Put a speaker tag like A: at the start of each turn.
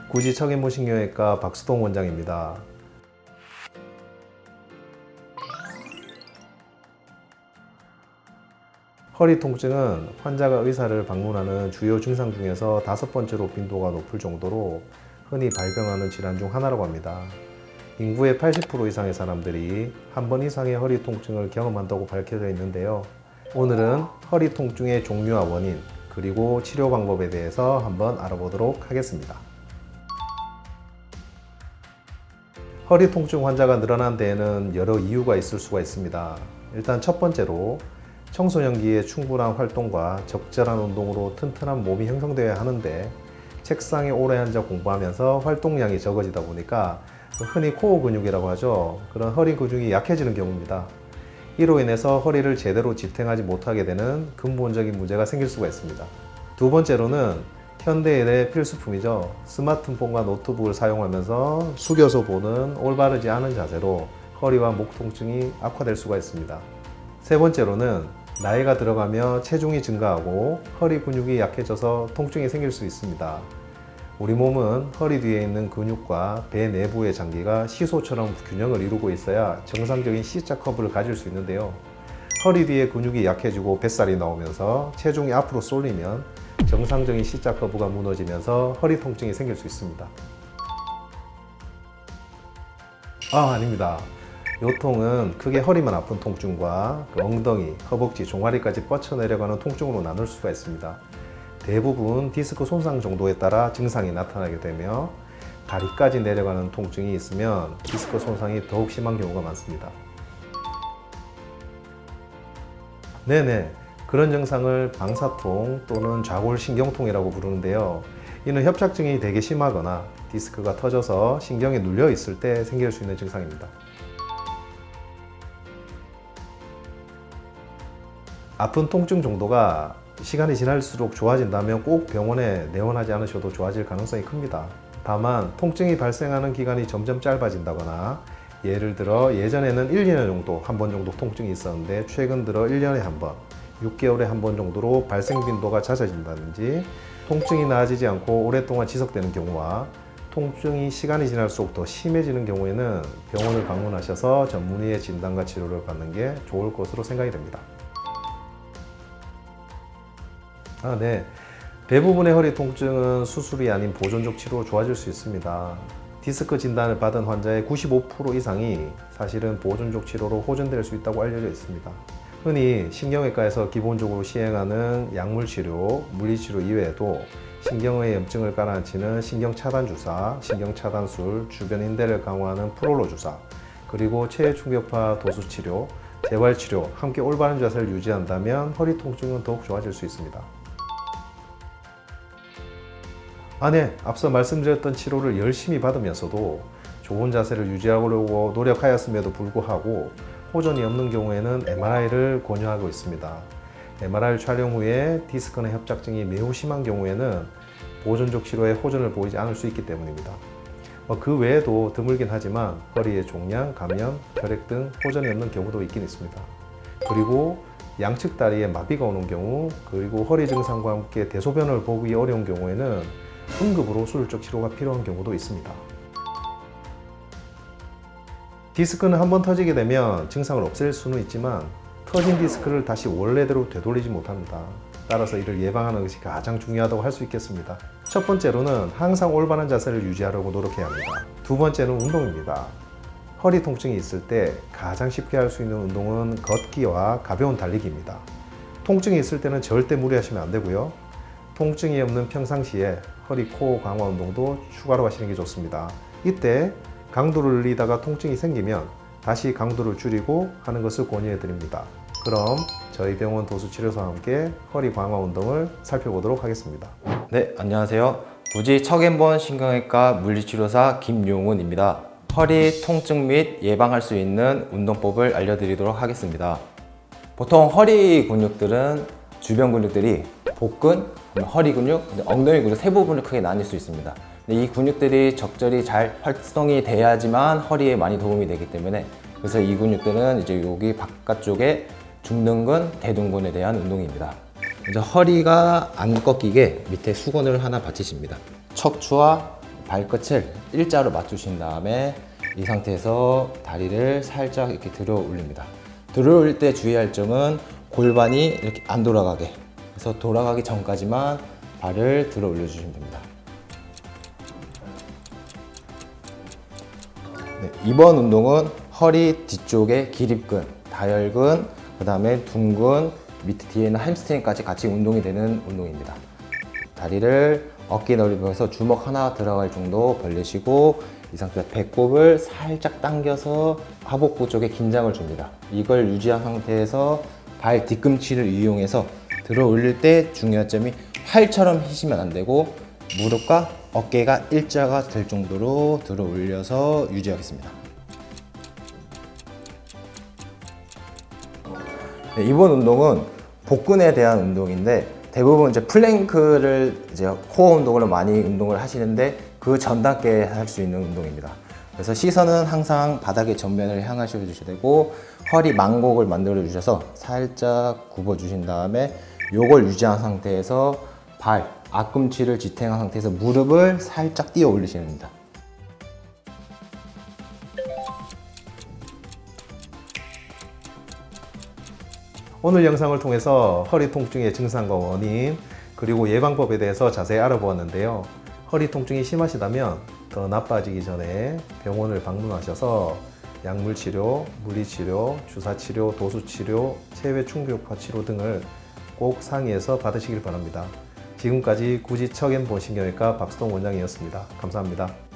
A: 구지 척인모신경외과 박수동 원장입니다. 허리 통증은 환자가 의사를 방문하는 주요 증상 중에서 5번째로 빈도가 높을 정도로 흔히 발병하는 질환 중 하나라고 합니다. 인구의 80% 이상의 사람들이 한 번 이상의 허리 통증을 경험한다고 밝혀져 있는데요. 오늘은 허리 통증의 종류와 원인, 그리고 치료 방법에 대해서 한번 알아보도록 하겠습니다. 허리 통증 환자가 늘어난 데에는 여러 이유가 있을 수가 있습니다. 일단 첫 번째로 청소년기에 충분한 활동과 적절한 운동으로 튼튼한 몸이 형성되어야 하는데 책상에 오래 앉아 공부하면서 활동량이 적어지다 보니까 흔히 코어 근육이라고 하죠. 그런 허리 근육이 약해지는 경우입니다. 이로 인해서 허리를 제대로 지탱하지 못하게 되는 근본적인 문제가 생길 수가 있습니다. 두 번째로는 현대인의 필수품이죠. 스마트폰과 노트북을 사용하면서 숙여서 보는 올바르지 않은 자세로 허리와 목 통증이 악화될 수가 있습니다. 세 번째로는 나이가 들어가며 체중이 증가하고 허리 근육이 약해져서 통증이 생길 수 있습니다. 우리 몸은 허리 뒤에 있는 근육과 배 내부의 장기가 시소처럼 균형을 이루고 있어야 정상적인 C자 커브를 가질 수 있는데요. 허리 뒤에 근육이 약해지고 뱃살이 나오면서 체중이 앞으로 쏠리면 정상적인 C자 커브가 무너지면서 허리 통증이 생길 수 있습니다. 아닙니다. 요통은 크게 허리만 아픈 통증과 엉덩이, 허벅지, 종아리까지 뻗쳐내려가는 통증으로 나눌 수가 있습니다. 대부분 디스크 손상 정도에 따라 증상이 나타나게 되며 다리까지 내려가는 통증이 있으면 디스크 손상이 더욱 심한 경우가 많습니다. 네네, 그런 증상을 방사통 또는 좌골신경통이라고 부르는데요. 이는 협착증이 되게 심하거나 디스크가 터져서 신경이 눌려 있을 때 생길 수 있는 증상입니다. 아픈 통증 정도가 시간이 지날수록 좋아진다면 꼭 병원에 내원하지 않으셔도 좋아질 가능성이 큽니다. 다만 통증이 발생하는 기간이 점점 짧아진다거나 예를 들어 예전에는 1~2년 정도 한 번 정도 통증이 있었는데 최근 들어 1년에 한 번, 6개월에 한 번 정도로 발생 빈도가 잦아진다든지 통증이 나아지지 않고 오랫동안 지속되는 경우와 통증이 시간이 지날수록 더 심해지는 경우에는 병원을 방문하셔서 전문의의 진단과 치료를 받는 게 좋을 것으로 생각이 됩니다. 네. 대부분의 허리 통증은 수술이 아닌 보존적 치료로 좋아질 수 있습니다. 디스크 진단을 받은 환자의 95% 이상이 사실은 보존적 치료로 호전될 수 있다고 알려져 있습니다. 흔히 신경외과에서 기본적으로 시행하는 약물치료, 물리치료 이외에도 신경의 염증을 가라앉히는 신경차단주사, 신경차단술, 주변 인대를 강화하는 프롤로 주사, 그리고 체외충격파 도수치료, 재활치료, 함께 올바른 자세를 유지한다면 허리 통증은 더욱 좋아질 수 있습니다. 네, 앞서 말씀드렸던 치료를 열심히 받으면서도 좋은 자세를 유지하려고 노력하였음에도 불구하고 호전이 없는 경우에는 MRI를 권유하고 있습니다. MRI 촬영 후에 디스크나 협착증이 매우 심한 경우에는 보존적 치료에 호전을 보이지 않을 수 있기 때문입니다. 그 외에도 드물긴 하지만 허리의 종양, 감염, 혈액 등 호전이 없는 경우도 있긴 있습니다. 그리고 양측 다리에 마비가 오는 경우, 그리고 허리 증상과 함께 대소변을 보기 어려운 경우에는 응급으로 수술적 치료가 필요한 경우도 있습니다. 디스크는 한번 터지게 되면 증상을 없앨 수는 있지만 터진 디스크를 다시 원래대로 되돌리지 못합니다. 따라서 이를 예방하는 것이 가장 중요하다고 할 수 있겠습니다. 첫 번째로는 항상 올바른 자세를 유지하려고 노력해야 합니다. 두 번째는 운동입니다. 허리 통증이 있을 때 가장 쉽게 할 수 있는 운동은 걷기와 가벼운 달리기입니다. 통증이 있을 때는 절대 무리하시면 안 되고요. 통증이 없는 평상시에 허리, 코어 강화 운동도 추가로 하시는 게 좋습니다. 이때 강도를 늘리다가 통증이 생기면 다시 강도를 줄이고 하는 것을 권유해 드립니다. 그럼 저희 병원 도수치료사와 함께 허리 강화 운동을 살펴보도록 하겠습니다.
B: 네, 안녕하세요. 구지 척앤본 신경외과 물리치료사 김용훈입니다. 허리 통증 및 예방할 수 있는 운동법을 알려드리도록 하겠습니다. 보통 허리 근육들은 주변 근육들이 복근, 허리 근육, 엉덩이 근육 세 부분을 크게 나뉠 수 있습니다. 근데 이 근육들이 적절히 잘 활성이 돼야지만 허리에 많이 도움이 되기 때문에 그래서 이 근육들은 이제 여기 바깥쪽에 중등근, 대둔근에 대한 운동입니다. 먼저 허리가 안 꺾이게 밑에 수건을 하나 받치십니다. 척추와 발끝을 일자로 맞추신 다음에 이 상태에서 다리를 살짝 이렇게 들어 올립니다. 들어 올릴 때 주의할 점은 골반이 이렇게 안 돌아가게, 그래서 돌아가기 전까지만 발을 들어 올려주시면 됩니다. 네, 이번 운동은 허리 뒤쪽의 기립근, 다혈근, 그 다음에 둔근, 밑에 뒤에는 햄스트링까지 같이 운동이 되는 운동입니다. 다리를 어깨 넓이에서 주먹 하나 들어갈 정도 벌리시고 이 상태에서 배꼽을 살짝 당겨서 하복부 쪽에 긴장을 줍니다. 이걸 유지한 상태에서 발 뒤꿈치를 이용해서 들어 올릴 때 중요한 점이 활처럼 휘시면 안 되고 무릎과 어깨가 일자가 될 정도로 들어 올려서 유지하겠습니다. 네, 이번 운동은 복근에 대한 운동인데 대부분 이제 플랭크를 이제 코어 운동으로 많이 운동을 하시는데 그 전 단계에 할 수 있는 운동입니다. 그래서 시선은 항상 바닥의 전면을 향하셔 주셔야 되고 허리 망곡을 만들어 주셔서 살짝 굽어 주신 다음에 요걸 유지한 상태에서 발 앞꿈치를 지탱한 상태에서 무릎을 살짝 띄어 올리시면 됩니다.
A: 오늘 영상을 통해서 허리 통증의 증상과 원인 그리고 예방법에 대해서 자세히 알아보았는데요. 허리 통증이 심하시다면 더 나빠지기 전에 병원을 방문하셔서 약물치료, 물리치료, 주사치료, 도수치료, 체외 충격파 치료 등을 꼭 상의해서 받으시길 바랍니다. 지금까지 구지 척앤본 신경외과 박수동 원장이었습니다. 감사합니다.